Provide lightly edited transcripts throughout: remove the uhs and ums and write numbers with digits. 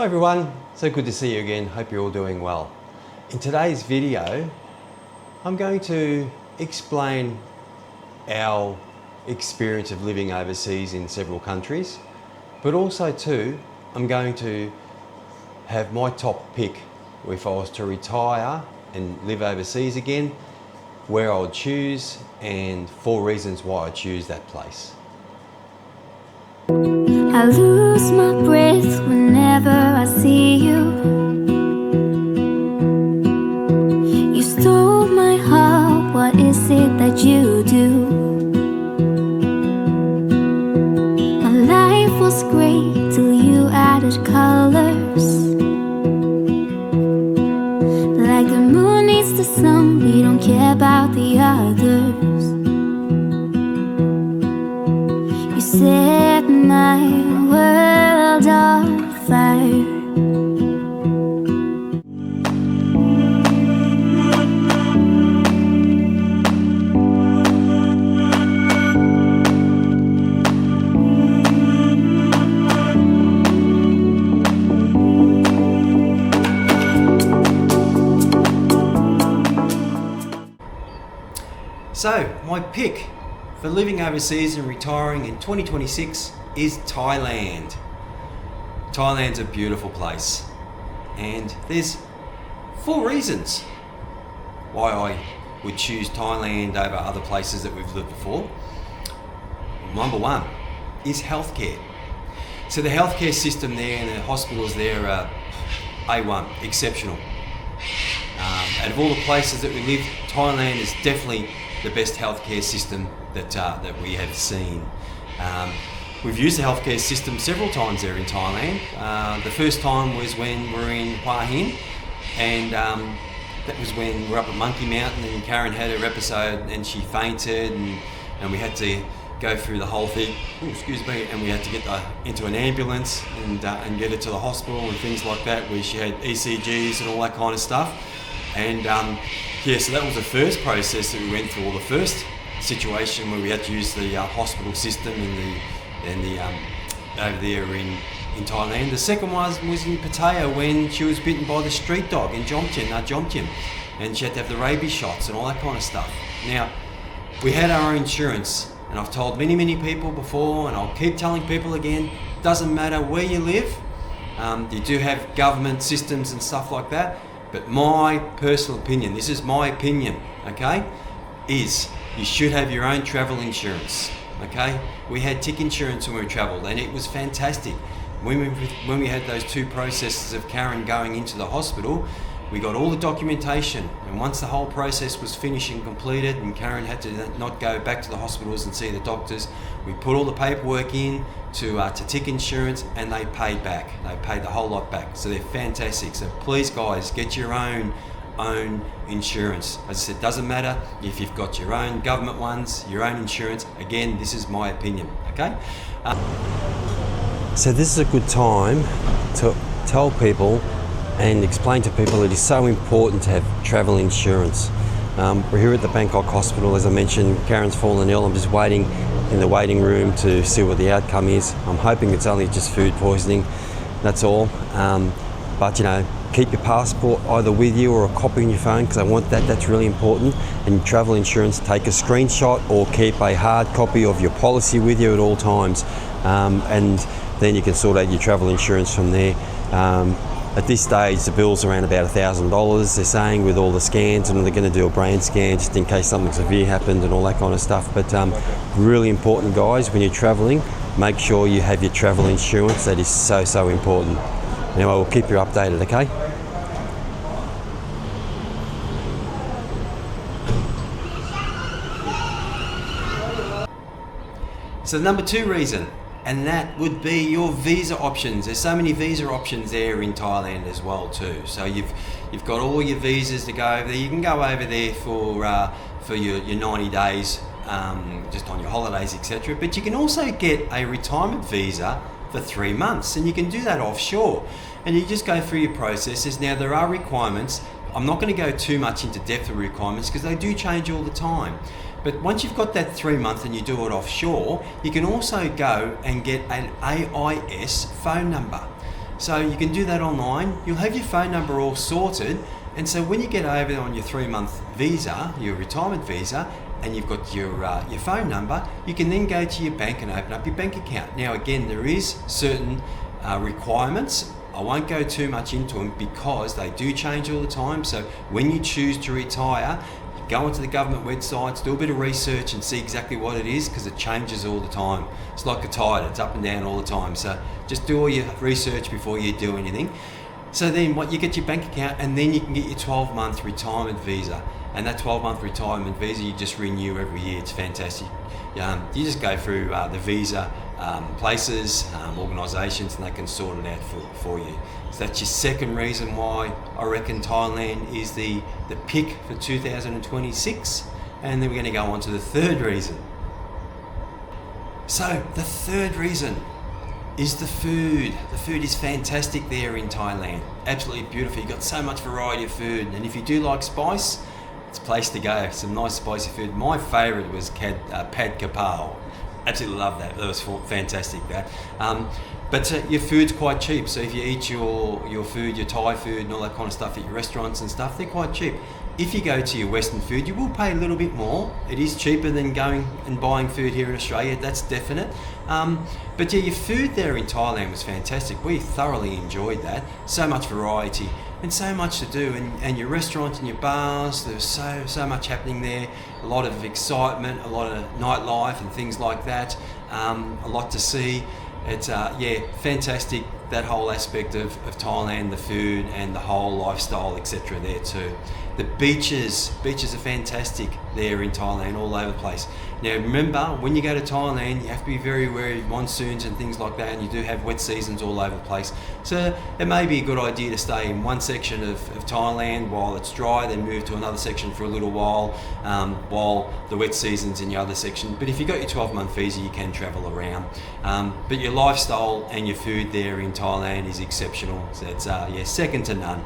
Hi everyone, so good to see you again. Hope you're all doing well. In today's video, I'm going to explain our experience of living overseas in several countries, but also too, I'm going to have my top pick if I was to retire and live overseas again, where I would choose and 4 reasons why I choose that place. I lose my breath whenever I see you. You stole my heart, what is it that you do? My life was great till you added colors. Like the moon needs the sun, we don't care about the others. You set my world on fire. So, my pick for living overseas and retiring in 2026 is Thailand. Thailand's a beautiful place, and there's 4 reasons why I would choose Thailand over other places that we've lived before. Number 1 is healthcare. So the healthcare system there and the hospitals there are A1, exceptional. Out of all the places that we live, Thailand is definitely the best healthcare system that we have seen. We've used the healthcare system several times there in Thailand. The first time was when we were in Hua Hin, and that was when we were up at Monkey Mountain and Karen had her episode and she fainted, and we had to go through the whole thing, and we had to get into an ambulance and get her to the hospital and things like that, where she had ECGs and all that kind of stuff. And so that was the first process that we went through, or the first situation where we had to use the hospital system over there in Thailand. The second one was in Pattaya when she was bitten by the street dog in Jomtien, and she had to have the rabies shots and all that kind of stuff. Now, we had our own insurance, and I've told many people before, and I'll keep telling people again, doesn't matter where you live, you do have government systems and stuff like that, but my personal opinion, this is my opinion, okay, is you should have your own travel insurance, okay? We had tick insurance when we travelled, and it was fantastic. When we had those 2 processes of Karen going into the hospital, we got all the documentation, and once the whole process was finished and completed and Karen had to not go back to the hospitals and see the doctors, we put all the paperwork in to tick insurance, and they paid back. They paid the whole lot back, so they're fantastic. So please guys, get your own insurance. As I said, doesn't matter if you've got your own government ones, your own insurance. Again, this is my opinion, okay? So this is a good time to tell people and explain to people it is so important to have travel insurance. We're here at the Bangkok Hospital, as I mentioned. Karen's fallen ill. I'm just waiting in the waiting room to see what the outcome is. I'm hoping it's only just food poisoning, that's all. But you know, keep your passport either with you or a copy on your phone, because I want that's really important. And travel insurance, take a screenshot or keep a hard copy of your policy with you at all times. And then you can sort out your travel insurance from there. At this stage, the bill's around about $1,000, they're saying, with all the scans, and they're going to do a brain scan just in case something severe happened and all that kind of stuff. But really important, guys, when you're travelling, make sure you have your travel insurance. That is so important. Anyway, we'll keep you updated, okay? So the number 2 reason, and that would be your visa options. There's so many visa options there in Thailand as well too. So you've got all your visas to go over there. You can go over there for your 90 days, just on your holidays, etc. But you can also get a retirement visa for 3 months, and you can do that offshore. And you just go through your processes. Now there are requirements. I'm not going to go too much into depth of requirements because they do change all the time. But once you've got that 3 month and you do it offshore, you can also go and get an AIS phone number. So you can do that online. You'll have your phone number all sorted, and so when you get over on your 3-month visa, your retirement visa, and you've got your phone number, you can then go to your bank and open up your bank account. Now again, there is certain requirements. I won't go too much into them because they do change all the time. So when you choose to retire, go onto the government websites, do a bit of research and see exactly what it is, because it changes all the time. It's like a tide, it's up and down all the time. So just do all your research before you do anything. So then you get your bank account, and then you can get your 12-month retirement visa. And that 12-month retirement visa, you just renew every year. It's fantastic. You just go through the visa places, organisations, and they can sort it out for you. So that's your second reason why I reckon Thailand is the pick for 2026. And then we're going to go on to the third reason. So the third reason is the food. The food is fantastic there in Thailand. Absolutely beautiful. You've got so much variety of food. And if you do like spice, it's a place to go. Some nice spicy food. My favourite was pad kapao. Absolutely love that. That was fantastic. But your food's quite cheap. So if you eat your food, your Thai food and all that kind of stuff at your restaurants and stuff, they're quite cheap. If you go to your Western food, you will pay a little bit more. It is cheaper than going and buying food here in Australia, that's definite. But yeah, your food there in Thailand was fantastic. We thoroughly enjoyed that. So much variety and so much to do. And your restaurants and your bars, there's so much happening there. A lot of excitement, a lot of nightlife and things like that. A lot to see. It's fantastic, that whole aspect of Thailand, the food and the whole lifestyle, etc. there too. The beaches are fantastic there in Thailand, all over the place. Now remember, when you go to Thailand, you have to be very wary of monsoons and things like that, and you do have wet seasons all over the place. So it may be a good idea to stay in one section of Thailand while it's dry, then move to another section for a little while the wet season's in the other section. But if you've got your 12-month visa, you can travel around. But your lifestyle and your food there in Thailand is exceptional. So it's second to none.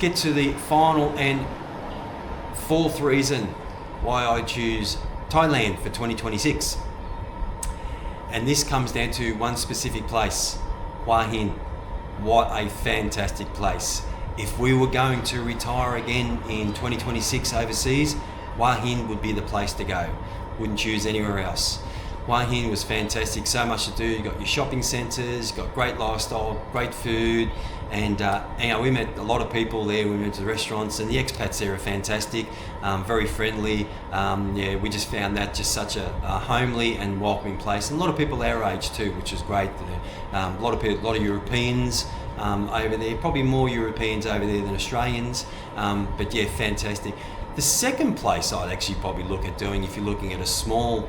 Get to the final and fourth reason why I choose Thailand for 2026, and this comes down to one specific place, Hua Hin. What a fantastic place. If we were going to retire again in 2026 overseas, Hua Hin would be the place to go. Wouldn't choose anywhere else. Hua Hin was fantastic, so much to do. You got your shopping centres, got great lifestyle, great food, and we met a lot of people there. We went to the restaurants, and the expats there are fantastic, very friendly. We just found that just such a homely and welcoming place, and a lot of people our age too, which is great. A lot of Europeans over there, probably more Europeans over there than Australians, but yeah, fantastic. The second place I'd actually probably look at doing, if you're looking at a small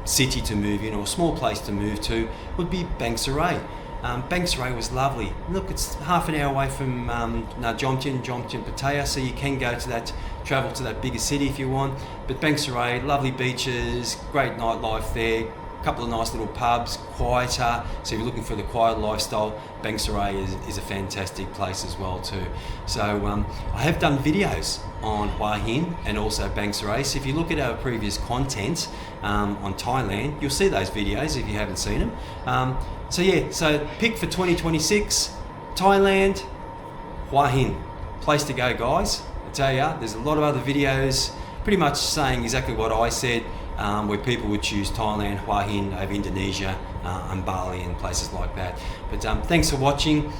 city to move in, or a small place to move to, would be Bang Sarai. Bang Sarai was lovely. Look, it's half an hour away from Jomtien, Pattaya, so you can travel to that bigger city if you want. But Bang Sarai, lovely beaches, great nightlife there, a couple of nice little pubs, quieter. So if you're looking for the quiet lifestyle, Bang Sarai is a fantastic place as well too. So I have done videos on Hua Hin and also Bang Sarai. So if you look at our previous content on Thailand, you'll see those videos if you haven't seen them. So pick for 2026, Thailand, Hua Hin, place to go, guys. I tell ya, there's a lot of other videos pretty much saying exactly what I said, where people would choose Thailand, Hua Hin over Indonesia, and Bali and places like that. But thanks for watching.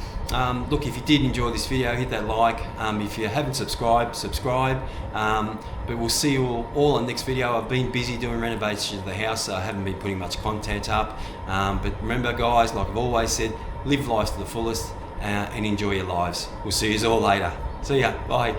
Look, if you did enjoy this video, hit that like. If you haven't subscribed, subscribe. But we'll see you all on the next video. I've been busy doing renovations of the house, so I haven't been putting much content up. But remember, guys, like I've always said, live life to the fullest and enjoy your lives. We'll see you all later. See ya. Bye.